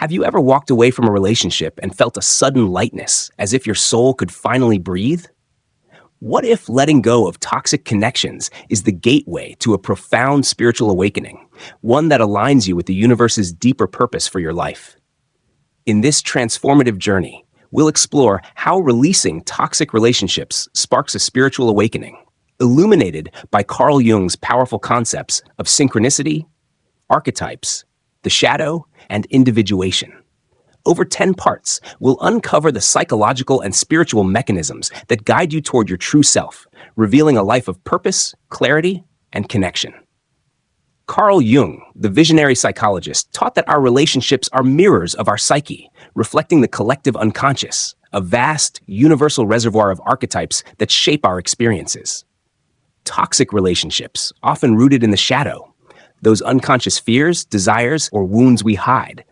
Have you ever walked away from a relationship and felt a sudden lightness, as if your soul could finally breathe? What if letting go of toxic connections is the gateway to a profound spiritual awakening, one that aligns you with the universe's deeper purpose for your life? In this transformative journey, we'll explore how releasing toxic relationships sparks a spiritual awakening, illuminated by Carl Jung's powerful concepts of synchronicity, archetypes, the shadow, and individuation. Over 10 parts, we'll uncover the psychological and spiritual mechanisms that guide you toward your true self, revealing a life of purpose, clarity, and connection. Carl Jung, the visionary psychologist, taught that our relationships are mirrors of our psyche, reflecting the collective unconscious, a vast, universal reservoir of archetypes that shape our experiences. Toxic relationships, often rooted in the shadow, those unconscious fears, desires, or wounds we hide,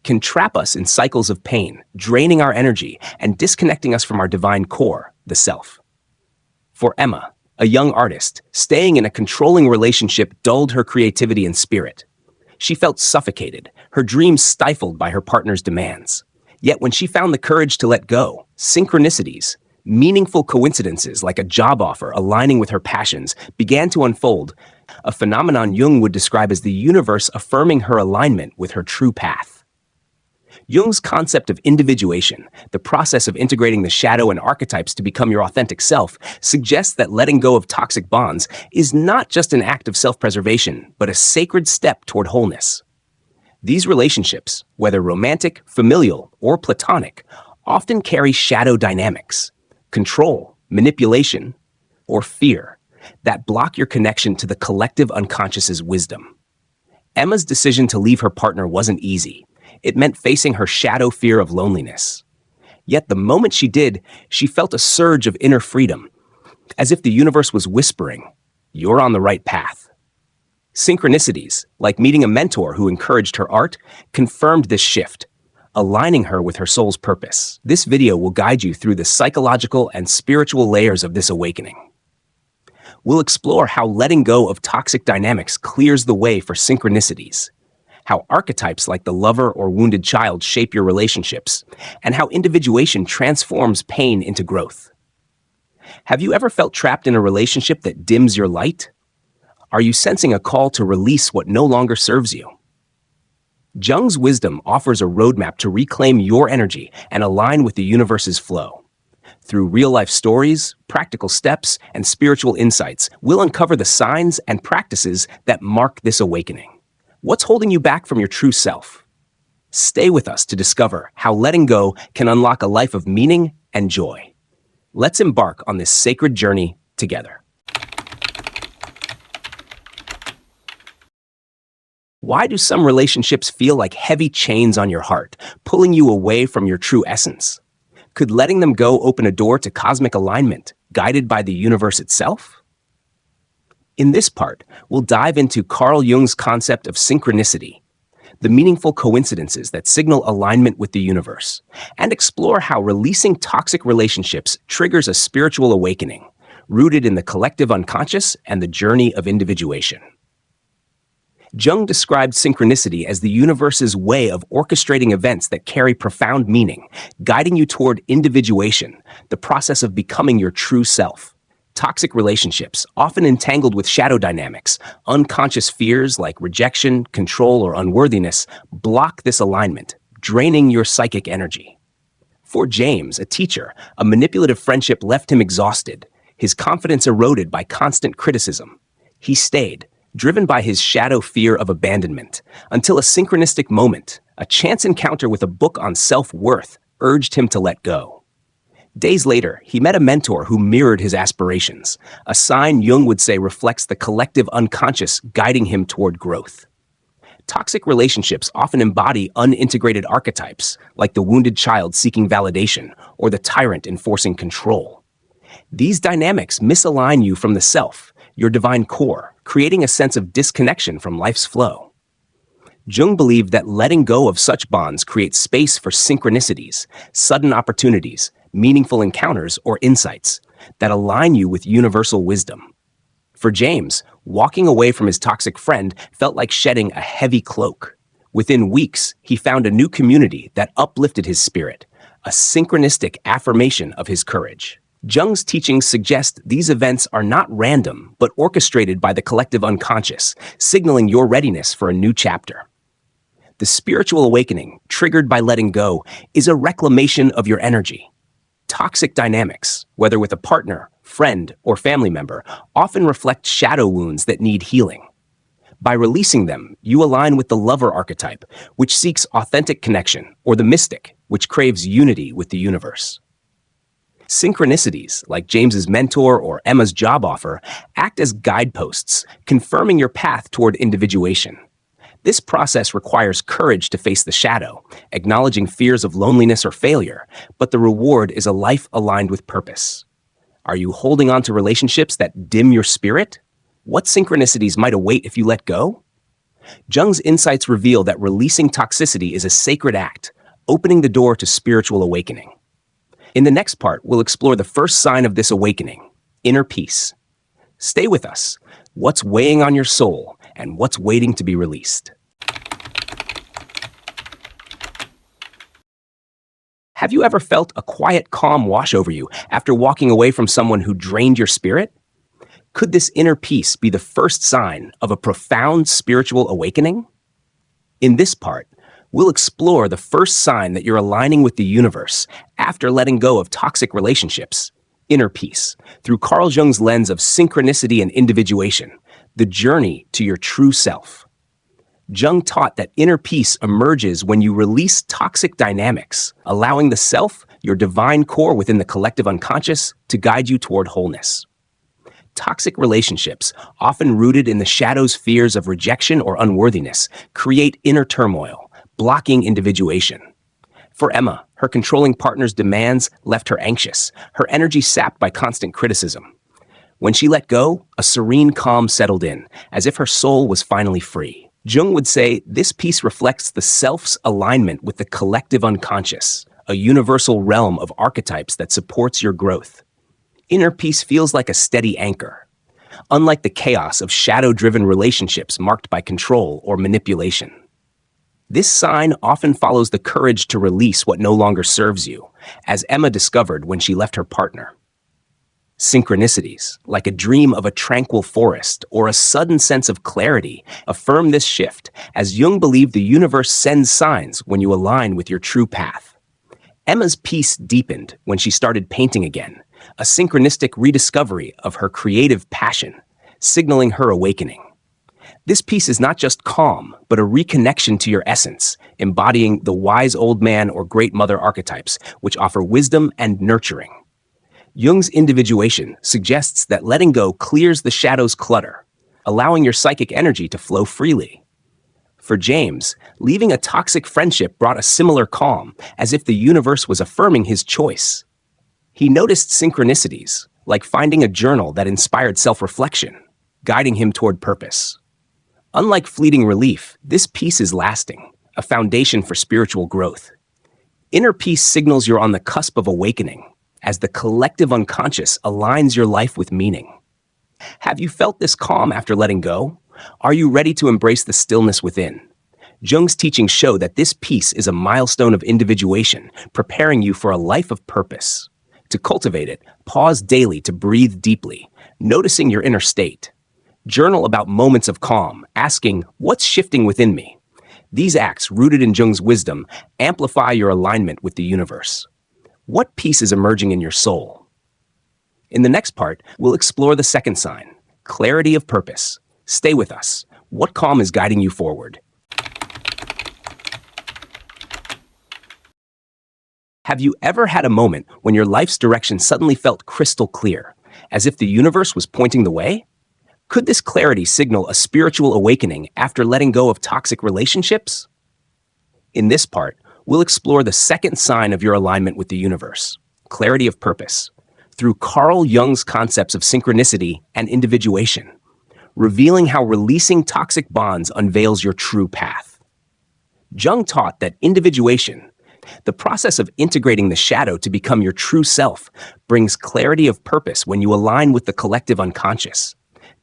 can trap us in cycles of pain, draining our energy and disconnecting us from our divine core, the self. For Emma, a young artist, staying in a controlling relationship dulled her creativity and spirit. She felt suffocated, her dreams stifled by her partner's demands. Yet when she found the courage to let go, synchronicities, meaningful coincidences like a job offer aligning with her passions, began to unfold, a phenomenon Jung would describe as the universe affirming her alignment with her true path. Jung's concept of individuation, the process of integrating the shadow and archetypes to become your authentic self, suggests that letting go of toxic bonds is not just an act of self-preservation, but a sacred step toward wholeness. These relationships, whether romantic, familial, or platonic, often carry shadow dynamics, control, manipulation, or fear that block your connection to the collective unconscious's wisdom. Emma's decision to leave her partner wasn't easy. It meant facing her shadow fear of loneliness. Yet the moment she did, she felt a surge of inner freedom, as if the universe was whispering, "You're on the right path." Synchronicities, like meeting a mentor who encouraged her art, confirmed this shift, aligning her with her soul's purpose. This video will guide you through the psychological and spiritual layers of this awakening. We'll explore how letting go of toxic dynamics clears the way for synchronicities, how archetypes like the lover or wounded child shape your relationships, and how individuation transforms pain into growth. Have you ever felt trapped in a relationship that dims your light? Are you sensing a call to release what no longer serves you? Jung's wisdom offers a roadmap to reclaim your energy and align with the universe's flow. Through real-life stories, practical steps, and spiritual insights, we'll uncover the signs and practices that mark this awakening. What's holding you back from your true self? Stay with us to discover how letting go can unlock a life of meaning and joy. Let's embark on this sacred journey together. Why do some relationships feel like heavy chains on your heart, pulling you away from your true essence? Could letting them go open a door to cosmic alignment, guided by the universe itself? In this part, we'll dive into Carl Jung's concept of synchronicity, the meaningful coincidences that signal alignment with the universe, and explore how releasing toxic relationships triggers a spiritual awakening, rooted in the collective unconscious and the journey of individuation. Jung described synchronicity as the universe's way of orchestrating events that carry profound meaning, guiding you toward individuation, the process of becoming your true self. Toxic relationships, often entangled with shadow dynamics, unconscious fears like rejection, control, or unworthiness, block this alignment, draining your psychic energy. For James, a teacher, a manipulative friendship left him exhausted, his confidence eroded by constant criticism. He stayed, driven by his shadow fear of abandonment, until a synchronistic moment, a chance encounter with a book on self-worth, urged him to let go. Days later, he met a mentor who mirrored his aspirations, a sign Jung would say reflects the collective unconscious guiding him toward growth. Toxic relationships often embody unintegrated archetypes, like the wounded child seeking validation or the tyrant enforcing control. These dynamics misalign you from the self, your divine core, creating a sense of disconnection from life's flow. Jung believed that letting go of such bonds creates space for synchronicities, sudden opportunities, meaningful encounters, or insights that align you with universal wisdom. For James, walking away from his toxic friend felt like shedding a heavy cloak, Within weeks, he found a new community that uplifted his spirit, a synchronistic affirmation of his courage. Jung's teachings suggest these events are not random, but orchestrated by the collective unconscious, signaling your readiness for a new chapter. The spiritual awakening, triggered by letting go, is a reclamation of your energy. Toxic dynamics, whether with a partner, friend, or family member, often reflect shadow wounds that need healing. By releasing them, you align with the lover archetype, which seeks authentic connection, or the mystic, which craves unity with the universe. Synchronicities, like James's mentor or Emma's job offer, act as guideposts, confirming your path toward individuation. This process requires courage to face the shadow, acknowledging fears of loneliness or failure, but the reward is a life aligned with purpose. Are you holding on to relationships that dim your spirit? What synchronicities might await if you let go? Jung's insights reveal that releasing toxicity is a sacred act, opening the door to spiritual awakening. In the next part, we'll explore the first sign of this awakening, inner peace. Stay with us. What's weighing on your soul and what's waiting to be released? Have you ever felt a quiet calm wash over you after walking away from someone who drained your spirit? Could this inner peace be the first sign of a profound spiritual awakening? In this part, we'll explore the first sign that you're aligning with the universe after letting go of toxic relationships, inner peace, through Carl Jung's lens of synchronicity and individuation, the journey to your true self. Jung taught that inner peace emerges when you release toxic dynamics, allowing the self, your divine core within the collective unconscious, to guide you toward wholeness. Toxic relationships, often rooted in the shadow's fears of rejection or unworthiness, create inner turmoil, blocking individuation. For Emma, her controlling partner's demands left her anxious, her energy sapped by constant criticism. When she let go, a serene calm settled in, as if her soul was finally free. Jung would say this peace reflects the self's alignment with the collective unconscious, a universal realm of archetypes that supports your growth. Inner peace feels like a steady anchor, unlike the chaos of shadow-driven relationships marked by control or manipulation. This sign often follows the courage to release what no longer serves you, as Emma discovered when she left her partner. Synchronicities, like a dream of a tranquil forest or a sudden sense of clarity, affirm this shift, as Jung believed the universe sends signs when you align with your true path. Emma's peace deepened when she started painting again, a synchronistic rediscovery of her creative passion, signaling her awakening. This piece is not just calm, but a reconnection to your essence, embodying the wise old man or great mother archetypes, which offer wisdom and nurturing. Jung's individuation suggests that letting go clears the shadow's clutter, allowing your psychic energy to flow freely. For James, leaving a toxic friendship brought a similar calm, as if the universe was affirming his choice. He noticed synchronicities, like finding a journal that inspired self-reflection, guiding him toward purpose. Unlike fleeting relief, this peace is lasting, a foundation for spiritual growth. Inner peace signals you're on the cusp of awakening, as the collective unconscious aligns your life with meaning. Have you felt this calm after letting go? Are you ready to embrace the stillness within? Jung's teachings show that this peace is a milestone of individuation, preparing you for a life of purpose. To cultivate it, pause daily to breathe deeply, noticing your inner state. Journal about moments of calm, asking, what's shifting within me? These acts, rooted in Jung's wisdom, amplify your alignment with the universe. What peace is emerging in your soul? In the next part, we'll explore the second sign, clarity of purpose. Stay with us. What calm is guiding you forward? Have you ever had a moment when your life's direction suddenly felt crystal clear, as if the universe was pointing the way? Could this clarity signal a spiritual awakening after letting go of toxic relationships? In this part, we'll explore the second sign of your alignment with the universe, clarity of purpose, through Carl Jung's concepts of synchronicity and individuation, revealing how releasing toxic bonds unveils your true path. Jung taught that individuation, the process of integrating the shadow to become your true self, brings clarity of purpose when you align with the collective unconscious.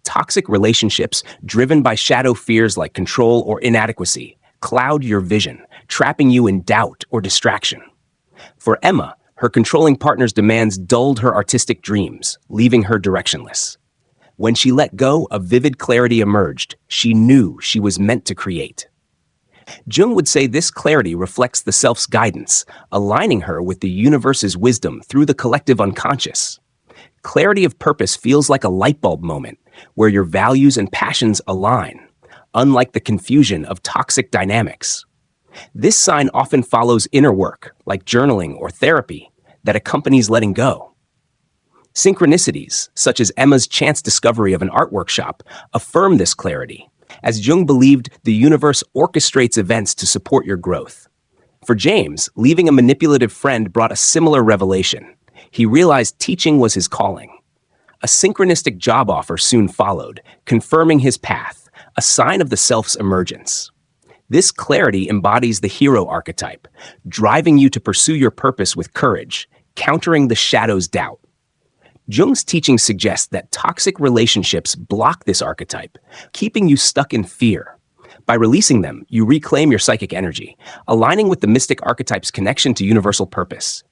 Toxic relationships, driven by shadow fears like control or inadequacy, cloud your vision, trapping you in doubt or distraction. For Emma, her controlling partner's demands dulled her artistic dreams, leaving her directionless. When she let go, a vivid clarity emerged. She knew she was meant to create. Jung would say this clarity reflects the self's guidance, aligning her with the universe's wisdom through the collective unconscious. Clarity of purpose feels like a light bulb moment, where your values and passions align, unlike the confusion of toxic dynamics. This sign often follows inner work, like journaling or therapy, that accompanies letting go. Synchronicities, such as Emma's chance discovery of an art workshop, affirm this clarity, as Jung believed the universe orchestrates events to support your growth. For James, leaving a manipulative friend brought a similar revelation. He realized teaching was his calling. A synchronistic job offer soon followed, confirming his path, a sign of the self's emergence. This clarity embodies the hero archetype, driving you to pursue your purpose with courage, countering the shadow's doubt. Jung's teaching suggests that toxic relationships block this archetype, keeping you stuck in fear. By releasing them, you reclaim your psychic energy, aligning with the mystic archetype's connection to universal purpose.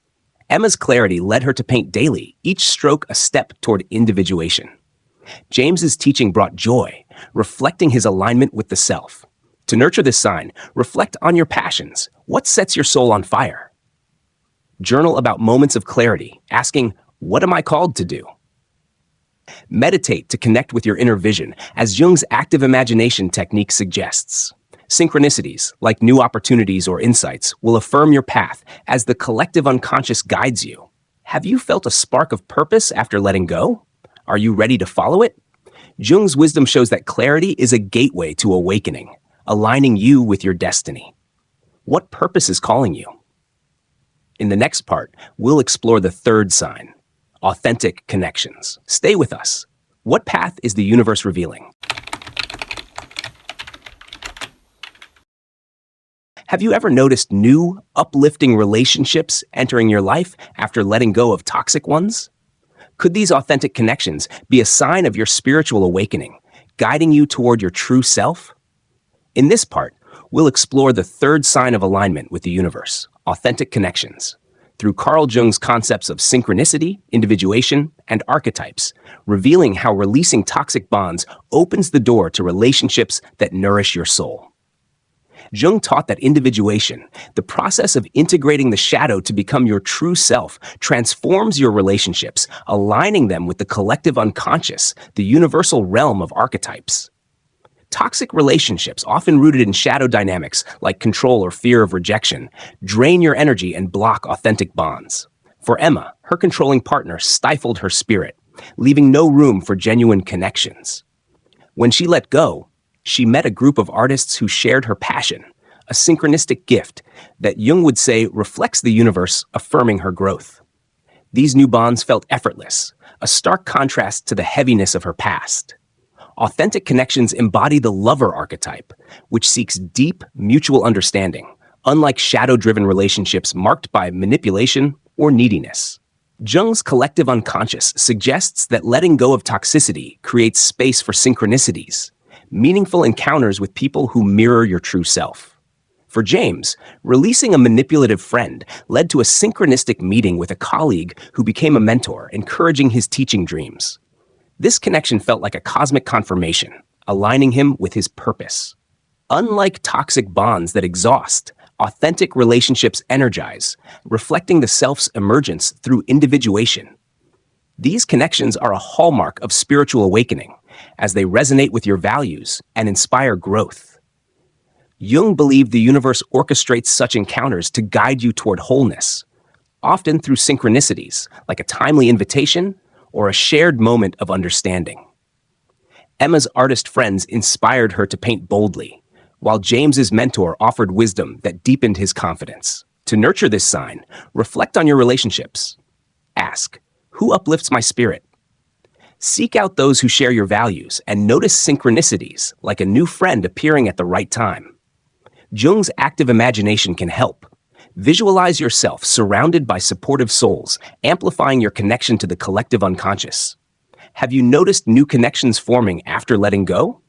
Emma's clarity led her to paint daily, each stroke a step toward individuation. James's teaching brought joy, reflecting his alignment with the self. To nurture this sign, reflect on your passions. What sets your soul on fire? Journal about moments of clarity, asking, what am I called to do? Meditate to connect with your inner vision, as Jung's active imagination technique suggests. Synchronicities, like new opportunities or insights, will affirm your path as the collective unconscious guides you. Have you felt a spark of purpose after letting go? Are you ready to follow it? Jung's wisdom shows that clarity is a gateway to awakening, aligning you with your destiny. What purpose is calling you? In the next part, we'll explore the third sign, authentic connections. Stay with us. What path is the universe revealing? Have you ever noticed new, uplifting relationships entering your life after letting go of toxic ones? Could these authentic connections be a sign of your spiritual awakening, guiding you toward your true self? In this part, we'll explore the third sign of alignment with the universe, authentic connections, through Carl Jung's concepts of synchronicity, individuation, and archetypes, revealing how releasing toxic bonds opens the door to relationships that nourish your soul. Jung taught that individuation, the process of integrating the shadow to become your true self, transforms your relationships, aligning them with the collective unconscious, the universal realm of archetypes. Toxic relationships, often rooted in shadow dynamics like control or fear of rejection, drain your energy and block authentic bonds. For Emma, her controlling partner stifled her spirit, leaving no room for genuine connections. When she let go, she met a group of artists who shared her passion, a synchronistic gift that Jung would say reflects the universe, affirming her growth. These new bonds felt effortless, a stark contrast to the heaviness of her past. Authentic connections embody the lover archetype, which seeks deep, mutual understanding, unlike shadow-driven relationships marked by manipulation or neediness. Jung's collective unconscious suggests that letting go of toxicity creates space for synchronicities, meaningful encounters with people who mirror your true self. For James, releasing a manipulative friend led to a synchronistic meeting with a colleague who became a mentor, encouraging his teaching dreams. This connection felt like a cosmic confirmation, aligning him with his purpose. Unlike toxic bonds that exhaust, authentic relationships energize, reflecting the self's emergence through individuation. These connections are a hallmark of spiritual awakening, as they resonate with your values and inspire growth. Jung believed the universe orchestrates such encounters to guide you toward wholeness, often through synchronicities, like a timely invitation or a shared moment of understanding. Emma's artist friends inspired her to paint boldly, while James's mentor offered wisdom that deepened his confidence. To nurture this sign, reflect on your relationships. Ask, who uplifts my spirit? Seek out those who share your values and notice synchronicities, like a new friend appearing at the right time. Jung's active imagination can help. Visualize yourself surrounded by supportive souls, amplifying your connection to the collective unconscious. Have you noticed new connections forming after letting go?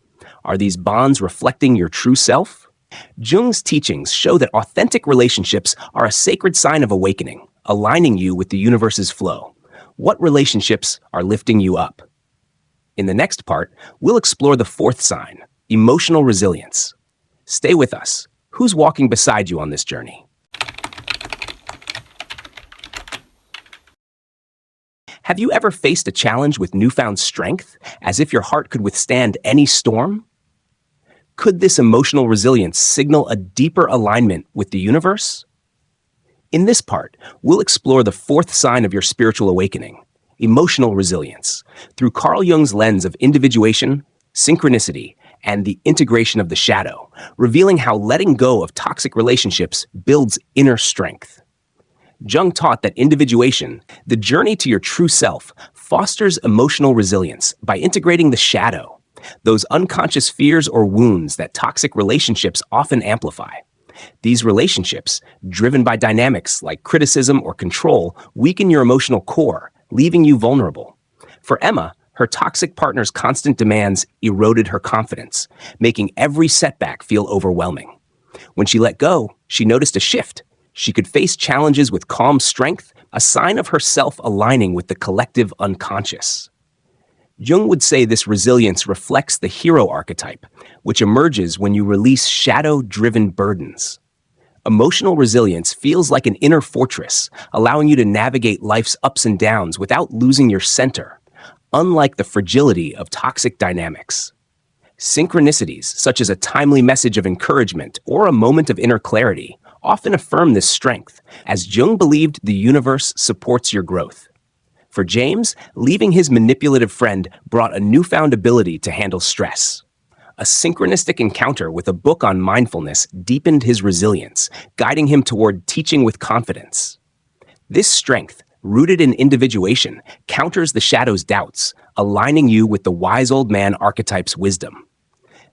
Are these bonds reflecting your true self? Jung's teachings show that authentic relationships are a sacred sign of awakening, aligning you with the universe's flow. What relationships are lifting you up? In the next part, we'll explore the fourth sign, emotional resilience. Stay with us. Who's walking beside you on this journey? Have you ever faced a challenge with newfound strength, as if your heart could withstand any storm? Could this emotional resilience signal a deeper alignment with the universe? In this part, we'll explore the fourth sign of your spiritual awakening, emotional resilience, through Carl Jung's lens of individuation, synchronicity, and the integration of the shadow, revealing how letting go of toxic relationships builds inner strength. Jung taught that individuation, the journey to your true self, fosters emotional resilience by integrating the shadow, those unconscious fears or wounds that toxic relationships often amplify. These relationships, driven by dynamics like criticism or control, weaken your emotional core, leaving you vulnerable. For Emma, her toxic partner's constant demands eroded her confidence, making every setback feel overwhelming. When she let go, she noticed a shift. She could face challenges with calm strength, a sign of herself aligning with the collective unconscious. Jung would say this resilience reflects the hero archetype, which emerges when you release shadow-driven burdens. Emotional resilience feels like an inner fortress, allowing you to navigate life's ups and downs without losing your center, unlike the fragility of toxic dynamics. Synchronicities, such as a timely message of encouragement or a moment of inner clarity, often affirm this strength, as Jung believed the universe supports your growth. For James, leaving his manipulative friend brought a newfound ability to handle stress. A synchronistic encounter with a book on mindfulness deepened his resilience, guiding him toward teaching with confidence. This strength, rooted in individuation, counters the shadow's doubts, aligning you with the wise old man archetype's wisdom.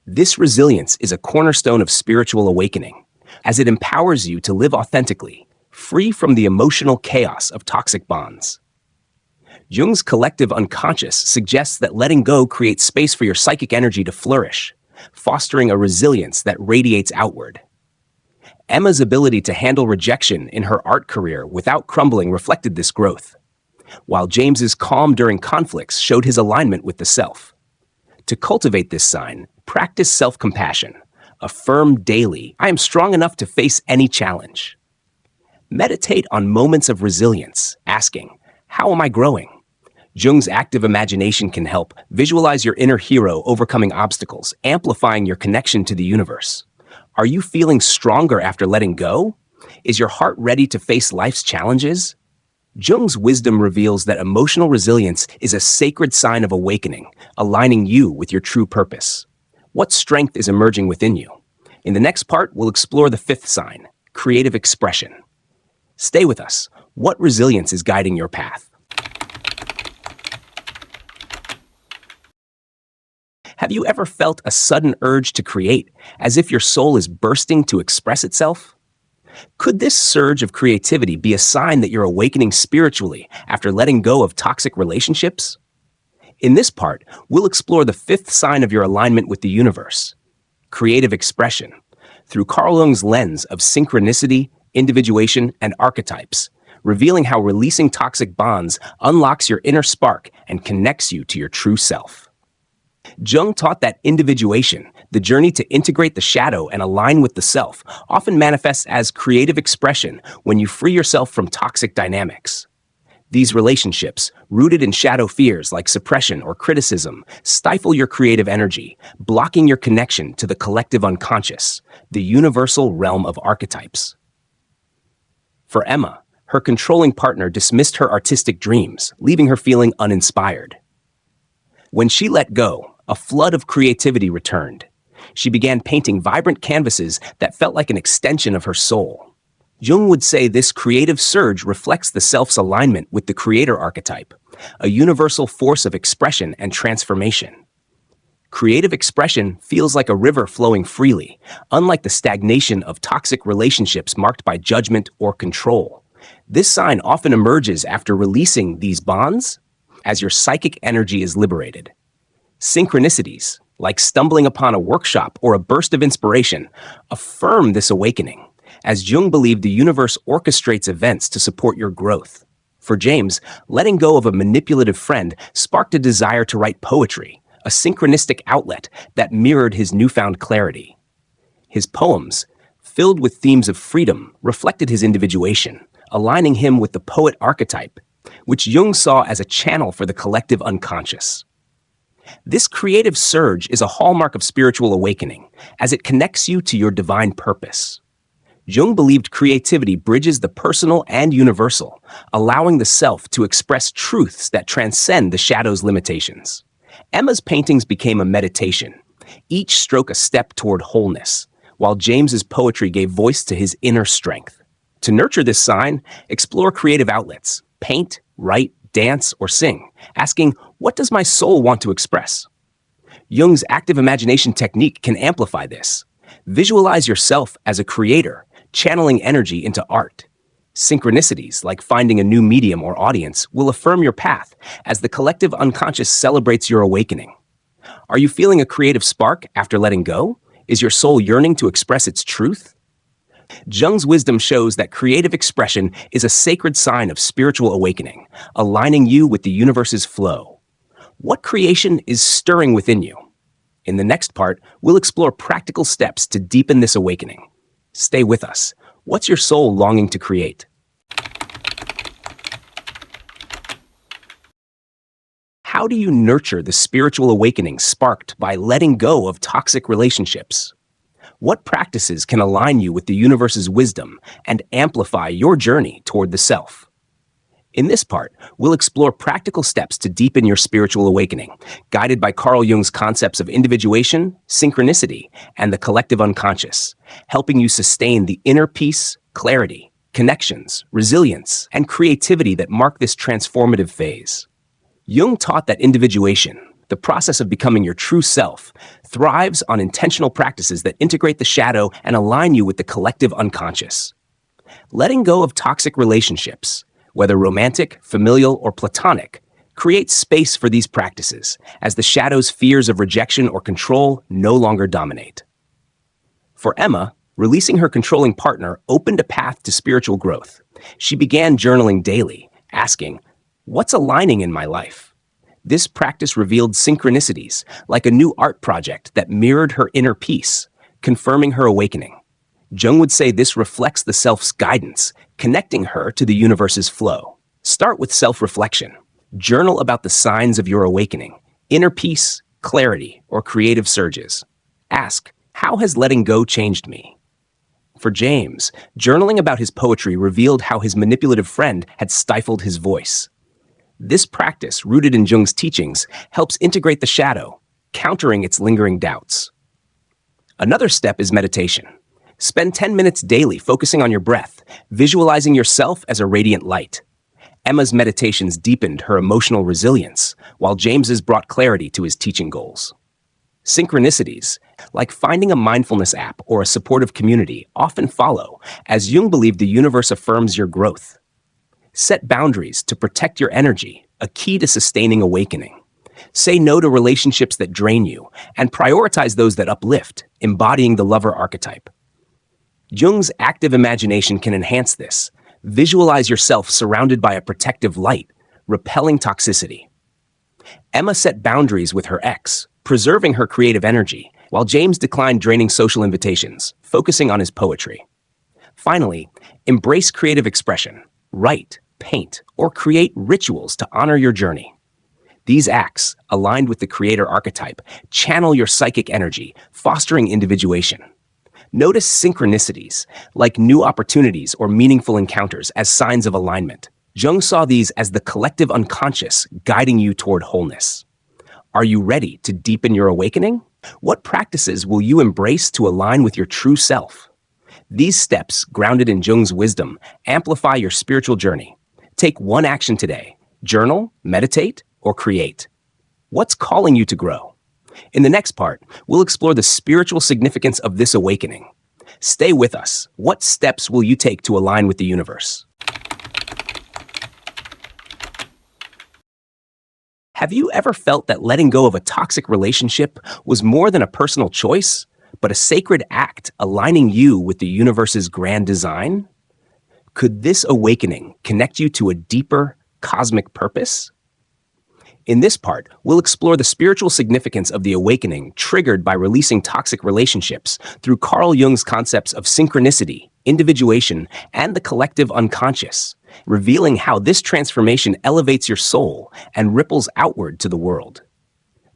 This resilience is a cornerstone of spiritual awakening, as it empowers you to live authentically, free from the emotional chaos of toxic bonds. Jung's collective unconscious suggests that letting go creates space for your psychic energy to flourish, fostering a resilience that radiates outward. Emma's ability to handle rejection in her art career without crumbling reflected this growth, while James's calm during conflicts showed his alignment with the self. To cultivate this sign, practice self-compassion. Affirm daily, I am strong enough to face any challenge. Meditate on moments of resilience, asking, how am I growing? Jung's active imagination can help. Visualize your inner hero overcoming obstacles, amplifying your connection to the universe. Are you feeling stronger after letting go? Is your heart ready to face life's challenges? Jung's wisdom reveals that emotional resilience is a sacred sign of awakening, aligning you with your true purpose. What strength is emerging within you? In the next part, we'll explore the fifth sign, creative expression. Stay with us. What resilience is guiding your path? Have you ever felt a sudden urge to create, as if your soul is bursting to express itself? Could this surge of creativity be a sign that you're awakening spiritually after letting go of toxic relationships? In this part, we'll explore the fifth sign of your alignment with the universe, creative expression, through Carl Jung's lens of synchronicity, individuation, and archetypes, revealing how releasing toxic bonds unlocks your inner spark and connects you to your true self. Jung taught that individuation, the journey to integrate the shadow and align with the self, often manifests as creative expression when you free yourself from toxic dynamics. These relationships, rooted in shadow fears like suppression or criticism, stifle your creative energy, blocking your connection to the collective unconscious, the universal realm of archetypes. For Emma, her controlling partner dismissed her artistic dreams, leaving her feeling uninspired. When she let go, a flood of creativity returned. She began painting vibrant canvases that felt like an extension of her soul. Jung would say this creative surge reflects the self's alignment with the creator archetype, a universal force of expression and transformation. Creative expression feels like a river flowing freely, unlike the stagnation of toxic relationships marked by judgment or control. This sign often emerges after releasing these bonds, as your psychic energy is liberated. Synchronicities, like stumbling upon a workshop or a burst of inspiration, affirm this awakening, as Jung believed the universe orchestrates events to support your growth. For James, letting go of a manipulative friend sparked a desire to write poetry, a synchronistic outlet that mirrored his newfound clarity. His poems, filled with themes of freedom, reflected his individuation, aligning him with the poet archetype, which Jung saw as a channel for the collective unconscious. This creative surge is a hallmark of spiritual awakening, as it connects you to your divine purpose. Jung believed creativity bridges the personal and universal, allowing the self to express truths that transcend the shadow's limitations. Emma's paintings became a meditation, each stroke a step toward wholeness, while James's poetry gave voice to his inner strength. To nurture this sign, explore creative outlets, paint, write, dance, or sing, asking, what does my soul want to express? Jung's active imagination technique can amplify this. Visualize yourself as a creator, channeling energy into art. Synchronicities, like finding a new medium or audience, will affirm your path as the collective unconscious celebrates your awakening. Are you feeling a creative spark after letting go? Is your soul yearning to express its truth? Jung's wisdom shows that creative expression is a sacred sign of spiritual awakening, aligning you with the universe's flow. What creation is stirring within you? In the next part, we'll explore practical steps to deepen this awakening. Stay with us. What's your soul longing to create? How do you nurture the spiritual awakening sparked by letting go of toxic relationships? What practices can align you with the universe's wisdom and amplify your journey toward the self? In this part, we'll explore practical steps to deepen your spiritual awakening, guided by Carl Jung's concepts of individuation, synchronicity, and the collective unconscious, helping you sustain the inner peace, clarity, connections, resilience, and creativity that mark this transformative phase. Jung taught that individuation, the process of becoming your true self, thrives on intentional practices that integrate the shadow and align you with the collective unconscious. Letting go of toxic relationships, whether romantic, familial, or platonic, creates space for these practices as the shadow's fears of rejection or control no longer dominate. For Emma, releasing her controlling partner opened a path to spiritual growth. She began journaling daily, asking, "What's aligning in my life?" This practice revealed synchronicities, like a new art project that mirrored her inner peace, confirming her awakening. Jung would say this reflects the self's guidance, connecting her to the universe's flow. Start with self-reflection. Journal about the signs of your awakening, inner peace, clarity, or creative surges. Ask, how has letting go changed me? For James, journaling about his poetry revealed how his manipulative friend had stifled his voice. This practice, rooted in Jung's teachings, helps integrate the shadow, countering its lingering doubts. Another step is meditation. Spend 10 minutes daily focusing on your breath, visualizing yourself as a radiant light. Emma's meditations deepened her emotional resilience, while James's brought clarity to his teaching goals. Synchronicities, like finding a mindfulness app or a supportive community, often follow, as Jung believed the universe affirms your growth. Set boundaries to protect your energy, a key to sustaining awakening. Say no to relationships that drain you, and prioritize those that uplift, embodying the lover archetype. Jung's active imagination can enhance this. Visualize yourself surrounded by a protective light, repelling toxicity. Emma set boundaries with her ex, preserving her creative energy, while James declined draining social invitations, focusing on his poetry. Finally, embrace creative expression. Write, paint, or create rituals to honor your journey. These acts, aligned with the creator archetype, channel your psychic energy, fostering individuation. Notice synchronicities, like new opportunities or meaningful encounters, as signs of alignment. Jung saw these as the collective unconscious guiding you toward wholeness. Are you ready to deepen your awakening? What practices will you embrace to align with your true self? These steps, grounded in Jung's wisdom, amplify your spiritual journey. Take one action today. Journal, meditate, or create. What's calling you to grow? In the next part, we'll explore the spiritual significance of this awakening. Stay with us. What steps will you take to align with the universe? Have you ever felt that letting go of a toxic relationship was more than a personal choice, but a sacred act aligning you with the universe's grand design? Could this awakening connect you to a deeper cosmic purpose? In this part, we'll explore the spiritual significance of the awakening triggered by releasing toxic relationships through Carl Jung's concepts of synchronicity, individuation, and the collective unconscious, revealing how this transformation elevates your soul and ripples outward to the world.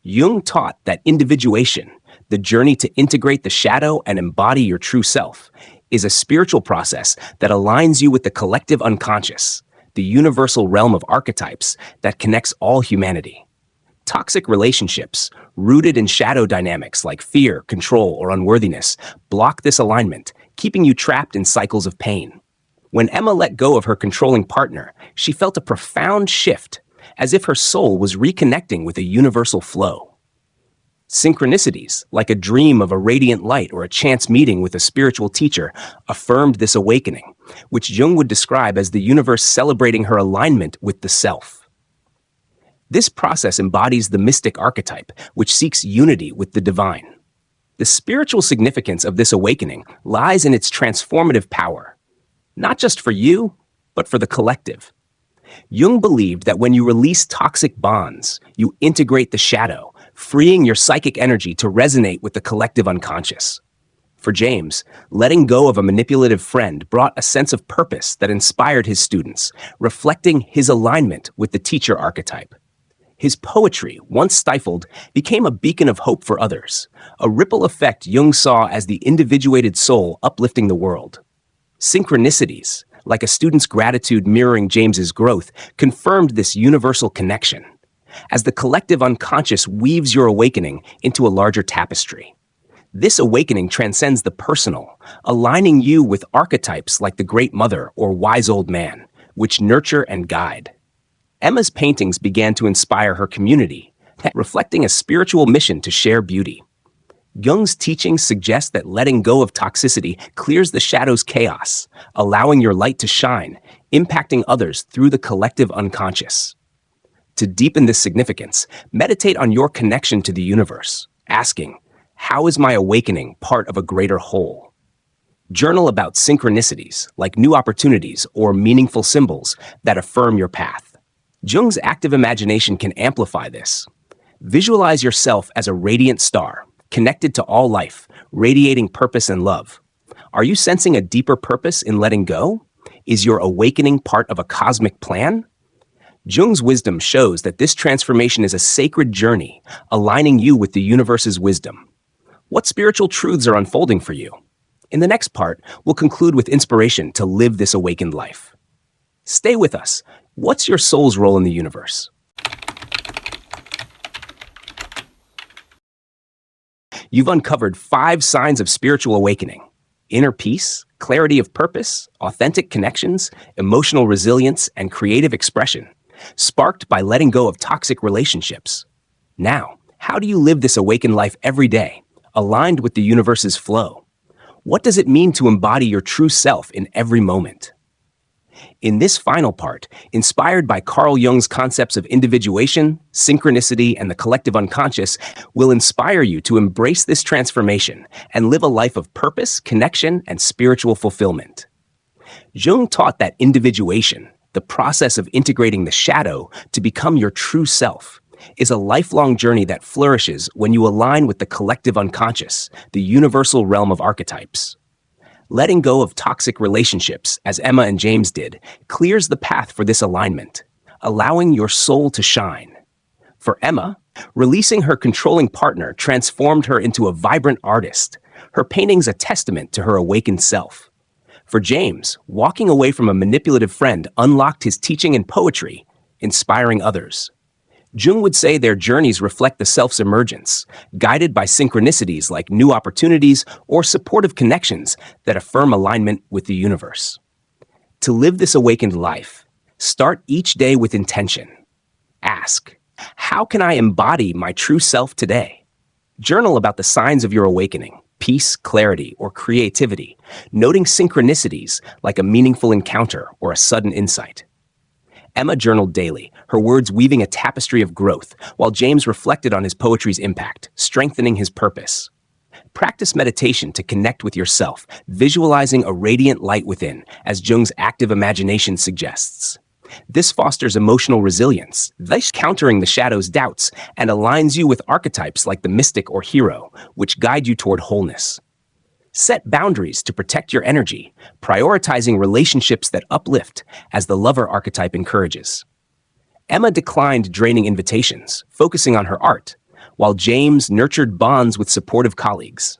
Jung taught that individuation, the journey to integrate the shadow and embody your true self, is a spiritual process that aligns you with the collective unconscious, the universal realm of archetypes that connects all humanity. Toxic relationships, rooted in shadow dynamics like fear, control, or unworthiness, block this alignment, keeping you trapped in cycles of pain. When Emma let go of her controlling partner, she felt a profound shift, as if her soul was reconnecting with a universal flow. Synchronicities, like a dream of a radiant light or a chance meeting with a spiritual teacher, affirmed this awakening, which Jung would describe as the universe celebrating her alignment with the self. This process embodies the mystic archetype, which seeks unity with the divine. The spiritual significance of this awakening lies in its transformative power, not just for you, but for the collective. Jung believed that when you release toxic bonds, you integrate the shadow, freeing your psychic energy to resonate with the collective unconscious. For James, letting go of a manipulative friend brought a sense of purpose that inspired his students, reflecting his alignment with the teacher archetype. His poetry, once stifled, became a beacon of hope for others, a ripple effect Jung saw as the individuated soul uplifting the world. Synchronicities, like a student's gratitude mirroring James's growth, confirmed this universal connection, as the collective unconscious weaves your awakening into a larger tapestry. This awakening transcends the personal, aligning you with archetypes like the Great Mother or Wise Old Man, which nurture and guide. Emma's paintings began to inspire her community, reflecting a spiritual mission to share beauty. Jung's teachings suggest that letting go of toxicity clears the shadow's chaos, allowing your light to shine, impacting others through the collective unconscious. To deepen this significance, meditate on your connection to the universe, asking, how is my awakening part of a greater whole? Journal about synchronicities, like new opportunities or meaningful symbols that affirm your path. Jung's active imagination can amplify this. Visualize yourself as a radiant star, connected to all life, radiating purpose and love. Are you sensing a deeper purpose in letting go? Is your awakening part of a cosmic plan? Jung's wisdom shows that this transformation is a sacred journey, aligning you with the universe's wisdom. What spiritual truths are unfolding for you? In the next part, we'll conclude with inspiration to live this awakened life. Stay with us. What's your soul's role in the universe? You've uncovered 5 signs of spiritual awakening: inner peace, clarity of purpose, authentic connections, emotional resilience, and creative expression, sparked by letting go of toxic relationships. Now, how do you live this awakened life every day, aligned with the universe's flow? What does it mean to embody your true self in every moment? In this final part, inspired by Carl Jung's concepts of individuation, synchronicity, and the collective unconscious, will inspire you to embrace this transformation and live a life of purpose, connection, and spiritual fulfillment. Jung taught that individuation, the process of integrating the shadow to become your true self, is a lifelong journey that flourishes when you align with the collective unconscious, the universal realm of archetypes. Letting go of toxic relationships, as Emma and James did, clears the path for this alignment, allowing your soul to shine. For Emma, releasing her controlling partner transformed her into a vibrant artist, her paintings a testament to her awakened self. For James, walking away from a manipulative friend unlocked his teaching and poetry, inspiring others. Jung would say their journeys reflect the self's emergence, guided by synchronicities like new opportunities or supportive connections that affirm alignment with the universe. To live this awakened life, start each day with intention. Ask, how can I embody my true self today? Journal about the signs of your awakening: peace, clarity, or creativity, noting synchronicities like a meaningful encounter or a sudden insight. Emma journaled daily, her words weaving a tapestry of growth, while James reflected on his poetry's impact, strengthening his purpose. Practice meditation to connect with yourself, visualizing a radiant light within, as Jung's active imagination suggests. This fosters emotional resilience, thus countering the shadow's doubts, and aligns you with archetypes like the mystic or hero, which guide you toward wholeness. Set boundaries to protect your energy, prioritizing relationships that uplift, as the lover archetype encourages. Emma declined draining invitations, focusing on her art, while James nurtured bonds with supportive colleagues.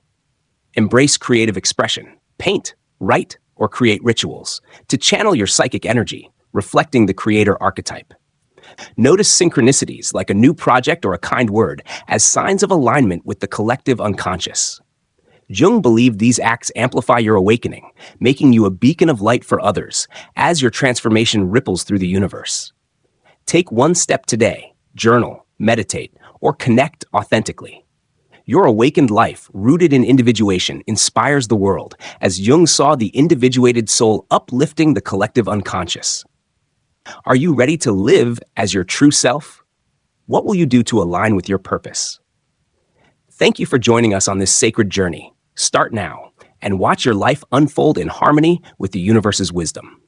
Embrace creative expression, paint, write, or create rituals to channel your psychic energy, reflecting the creator archetype. Notice synchronicities like a new project or a kind word as signs of alignment with the collective unconscious. Jung believed these acts amplify your awakening, making you a beacon of light for others as your transformation ripples through the universe. Take one step today, journal, meditate, or connect authentically. Your awakened life, rooted in individuation, inspires the world, as Jung saw the individuated soul uplifting the collective unconscious. Are you ready to live as your true self? What will you do to align with your purpose? Thank you for joining us on this sacred journey. Start now and watch your life unfold in harmony with the universe's wisdom.